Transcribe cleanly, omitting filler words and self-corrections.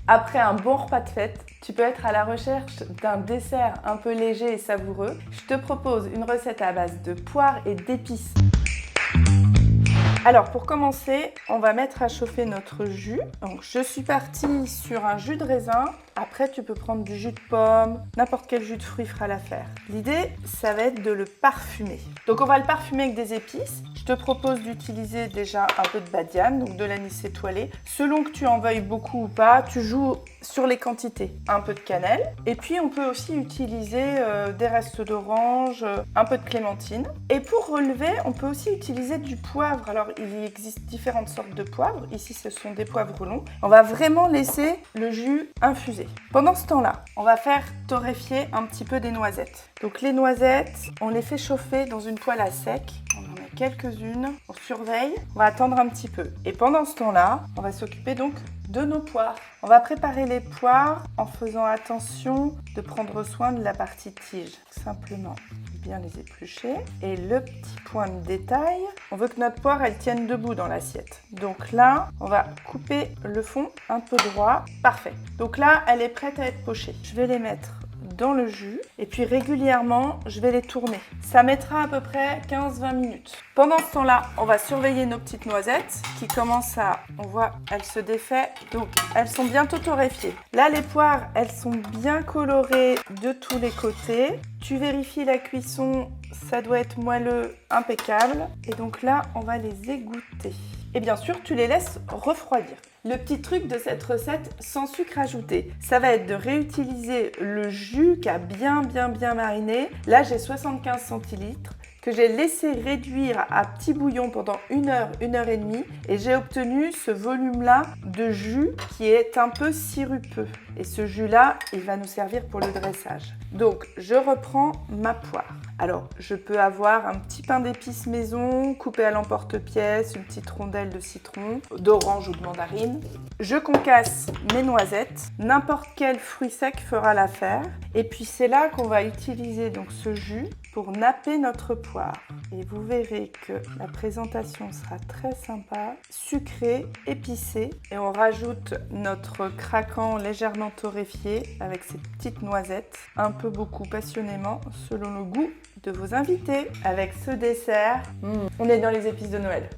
Après un bon repas de fête, tu peux être à la recherche d'un dessert un peu léger et savoureux. Je te propose une recette à base de poire et d'épices. Alors pour commencer, on va mettre à chauffer notre jus. Donc je suis partie sur un jus de raisin. Après tu peux prendre du jus de pomme, n'importe quel jus de fruits fera l'affaire. L'idée, ça va être de le parfumer. Donc on va le parfumer avec des épices. Je te propose d'utiliser déjà un peu de badiane, donc de l'anis étoilé. Selon que tu en veuilles beaucoup ou pas, tu joues sur les quantités. Un peu de cannelle. Et puis on peut aussi utiliser des restes d'orange, un peu de clémentine. Et pour relever, on peut aussi utiliser du poivre. Alors il existe différentes sortes de poivres. Ici ce sont des poivres longs. On va vraiment laisser le jus infuser. Pendant ce temps-là, on va faire torréfier un petit peu des noisettes. Donc les noisettes, on les fait chauffer dans une poêle à sec. On en met quelques-unes, on surveille, on va attendre un petit peu. Et pendant ce temps-là, on va s'occuper donc de nos poires. On va préparer les poires en faisant attention de prendre soin de la partie tige. Simplement bien les éplucher. Et le petit point de détail, on veut que notre poire elle tienne debout dans l'assiette. Donc là, on va couper le fond un peu droit. Parfait. Donc là, elle est prête à être pochée. Je vais les mettre dans le jus et puis régulièrement je vais les tourner. Ça mettra à peu près 15-20 minutes. Pendant ce temps-là, on va surveiller nos petites noisettes qui commencent à, on voit, elles se défait, donc elles sont bientôt torréfiées. Là les poires, elles sont bien colorées de tous les côtés. Tu vérifies la cuisson, ça doit être moelleux, impeccable. Et donc là, on va les égoutter. Et bien sûr, tu les laisses refroidir. Le petit truc de cette recette, sans sucre ajouté, ça va être de réutiliser le jus qui a bien mariné. Là, j'ai 75 centilitres que j'ai laissé réduire à petit bouillon pendant 1 heure, 1 heure et demie. Et j'ai obtenu ce volume-là de jus qui est un peu sirupeux. Et ce jus-là, il va nous servir pour le dressage. Donc, je reprends ma poire. Alors, je peux avoir un petit pain d'épices maison, coupé à l'emporte-pièce, une petite rondelle de citron, d'orange ou de mandarine. Je concasse mes noisettes. N'importe quel fruit sec fera l'affaire. Et puis, c'est là qu'on va utiliser donc ce jus pour napper notre poire. Et vous verrez que la présentation sera très sympa, sucrée, épicée. Et on rajoute notre craquant légèrement torréfié avec ces petites noisettes, un peu beaucoup passionnément selon le goût de vos invités. Avec ce dessert, on est dans les épices de Noël.